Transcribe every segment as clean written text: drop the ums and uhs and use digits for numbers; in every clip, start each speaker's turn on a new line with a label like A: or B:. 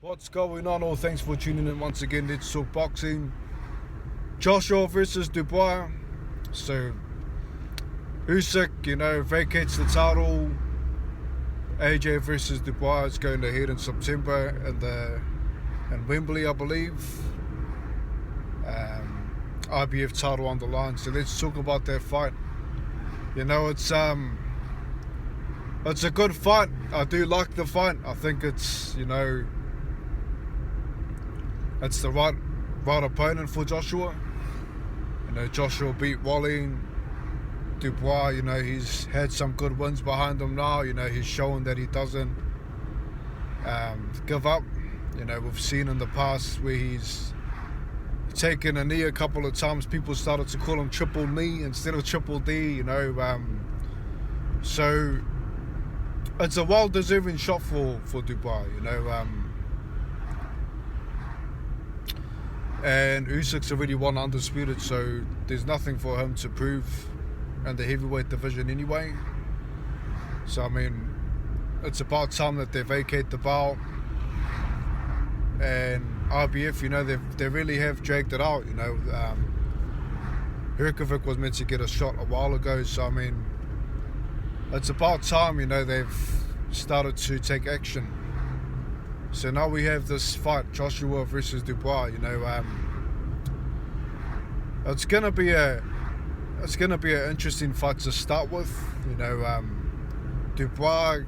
A: What's going on? All thanks for tuning in once again. Let's talk boxing. Joshua versus Dubois. So Usyk, vacates the title. AJ versus Dubois is going ahead in September in Wembley, I believe. IBF title on the line. So let's talk about that fight. It's a good fight. I do like the fight. I think it's it's the right opponent for Joshua. Joshua beat Wally. Dubois, he's had some good wins behind him now. He's shown that he doesn't give up. We've seen in the past where he's taken a knee a couple of times. People started to call him triple knee instead of triple D. So it's a well-deserving shot for Dubois. And Usyk's already won undisputed, so there's nothing for him to prove in the heavyweight division anyway. So it's about time that they vacate the belt. And IBF, they really have dragged it out. Hrgovic was meant to get a shot a while ago, so it's about time, they've started to take action. So now we have this fight, Joshua versus Dubois. It's gonna be an interesting fight to start with. Dubois,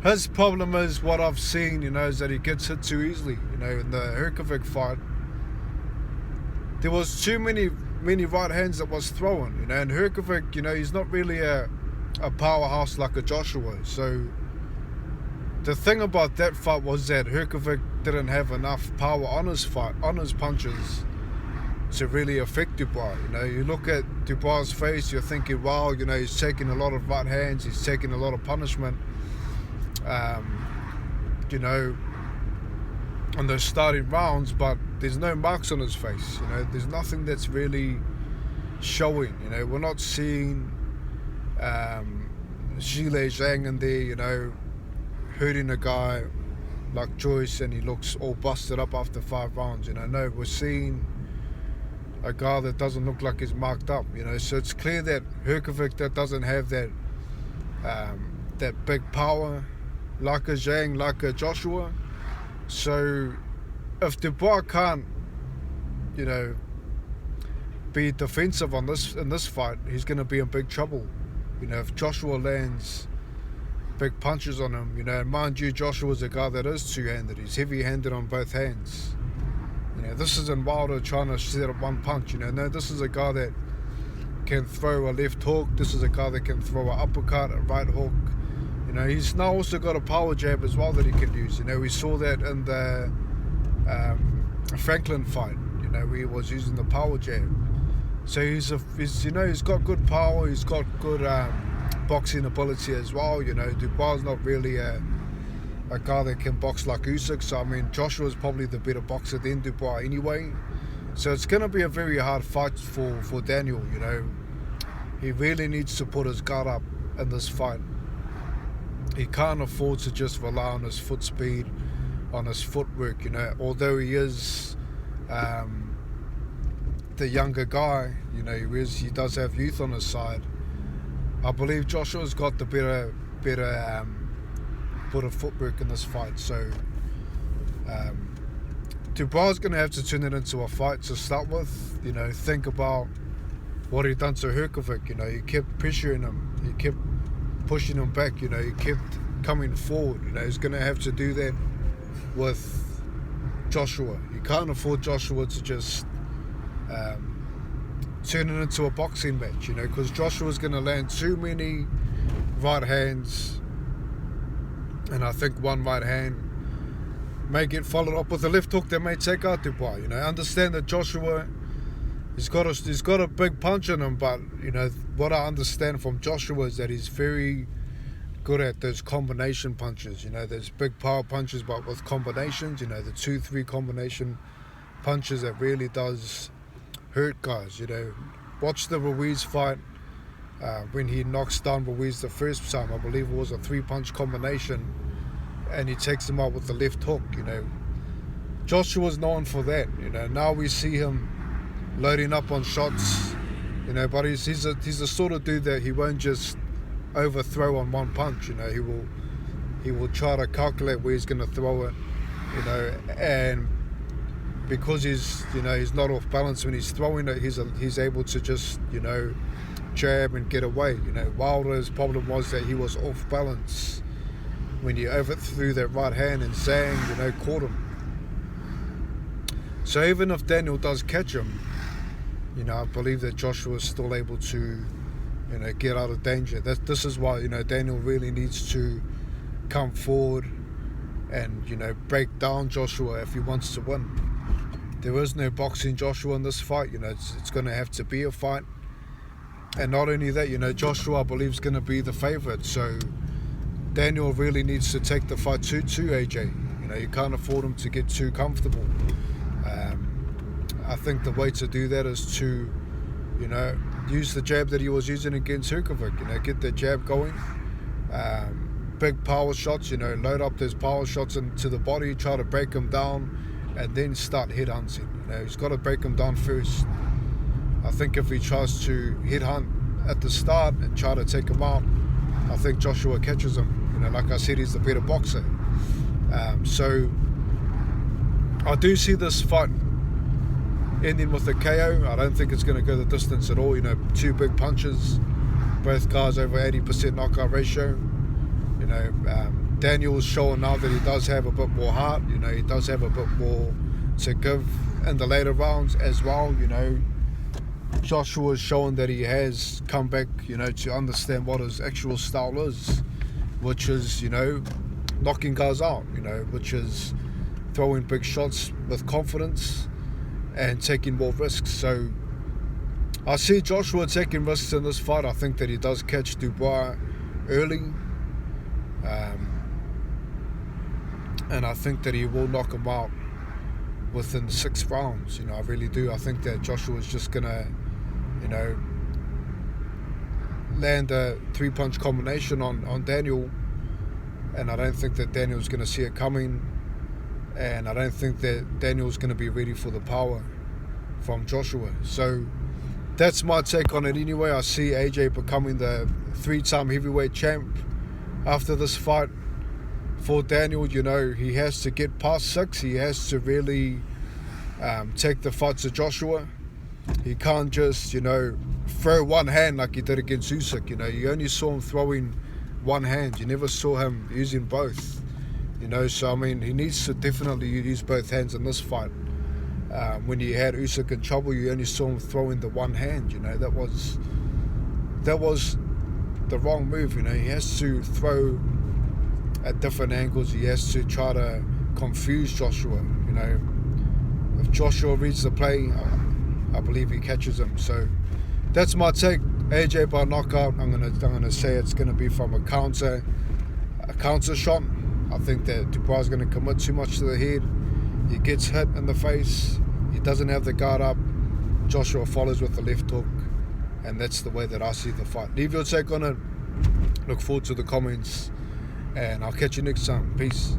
A: his problem is what I've seen. Is that he gets hit too easily. In the Hrgovic fight, there was too many right hands that was thrown. And Hrgovic, he's not really a powerhouse like a Joshua. So the thing about that fight was that Hrgovic didn't have enough power on his punches to really affect Dubois. You look at Dubois' face, you're thinking, wow, he's taking a lot of right hands, he's taking a lot of punishment. On those starting rounds, but there's no marks on his face. There's nothing that's really showing. We're not seeing Zhile Zhang in there, hurting a guy like Joyce and he looks all busted up after 5 rounds. No, we're seeing a guy that doesn't look like he's marked up. So it's clear that Hrgovic that doesn't have that big power like a Zhang, like a Joshua. So if Dubois can't be defensive in this fight, he's going to be in big trouble. If Joshua lands big punches on him, and mind you, Joshua's a guy that is two-handed. He's heavy-handed on both hands. This isn't Wilder trying to set up one punch. No, this is a guy that can throw a left hook. This is a guy that can throw an uppercut, a right hook. He's now also got a power jab as well that he can use. We saw that in the Franklin fight. Where he was using the power jab. So he's got good power. He's got good boxing ability as well. Dubois is not really a guy that can box like Usyk. So Joshua's probably the better boxer than Dubois anyway. So it's going to be a very hard fight for Daniel. He really needs to put his guard up in this fight. He can't afford to just rely on his foot speed, on his footwork. Although he is the younger guy, he does have youth on his side. I believe Joshua's got the better footwork in this fight. So Dubois is going to have to turn it into a fight to start with. Think about what he done to Hrgovic. He kept pressuring him, he kept pushing him back. He kept coming forward. He's going to have to do that with Joshua. You can't afford Joshua to just turn it into a boxing match, because Joshua's going to land too many right hands, and I think one right hand may get followed up with a left hook that may take out Dubois. Understand that Joshua, he's got a big punch in him, but what I understand from Joshua is that he's very good at those combination punches. There's big power punches, but with combinations, the 2-3 combination punches that really does hurt guys. Watch the Ruiz fight. When he knocks down Dubois the first time, I believe it was a 3-punch combination, and he takes him out with the left hook. Joshua's known for that. Now we see him loading up on shots. But he's the sort of dude that he won't just overthrow on one punch. He will try to calculate where he's going to throw it. And because he's not off balance when he's throwing it, he's able to just jab and get away. Wilder's problem was that he was off balance when he overthrew that right hand, and Zhang caught him. So even if Daniel does catch him, I believe that Joshua is still able to get out of danger. This is why Daniel really needs to come forward and break down Joshua if he wants to win. There is no boxing Joshua in this fight. It's going to have to be a fight. And not only that, Joshua, I believe, is going to be the favorite. So Daniel really needs to take the fight to AJ. You can't afford him to get too comfortable. I think the way to do that is to use the jab that he was using against Hukovic. Get the jab going. Big power shots, load up those power shots into the body, try to break him down, and then start headhunting. He's got to break him down first. I think if he tries to headhunt at the start and try to take him out, I think Joshua catches him. Like I said, he's the better boxer. So I do see this fight ending with a KO. I don't think it's going to go the distance at all. Two big punches, both guys over 80% knockout ratio. Daniel's showing now that he does have a bit more heart. He does have a bit more to give in the later rounds as well. Joshua's showing that he has come back, to understand what his actual style is, which is, knocking guys out, which is throwing big shots with confidence and taking more risks. So I see Joshua taking risks in this fight. I think that he does catch Dubois early. And I think that he will knock him out within 6 rounds. I really do. I think that Joshua's just going to, land a 3-punch combination on Daniel. And I don't think that Daniel's going to see it coming. And I don't think that Daniel's going to be ready for the power from Joshua. So that's my take on it anyway. I see AJ becoming the 3-time heavyweight champ after this fight. For Daniel, he has to get past 6. He has to really take the fight to Joshua. He can't just, throw one hand like he did against Usyk. You only saw him throwing one hand. You never saw him using both. So he needs to definitely use both hands in this fight. When he had Usyk in trouble, you only saw him throwing the one hand. That was the wrong move. He has to throw at different angles. He has to try to confuse Joshua. If Joshua reads the play, I believe he catches him. So that's my take. AJ by knockout. I'm gonna say it's gonna be from a counter shot. I think that Dubois is gonna commit too much to the head. He gets hit in the face. He doesn't have the guard up. Joshua follows with the left hook, and that's the way that I see the fight. Leave your take on it. Look forward to the comments. And I'll catch you next time. Peace.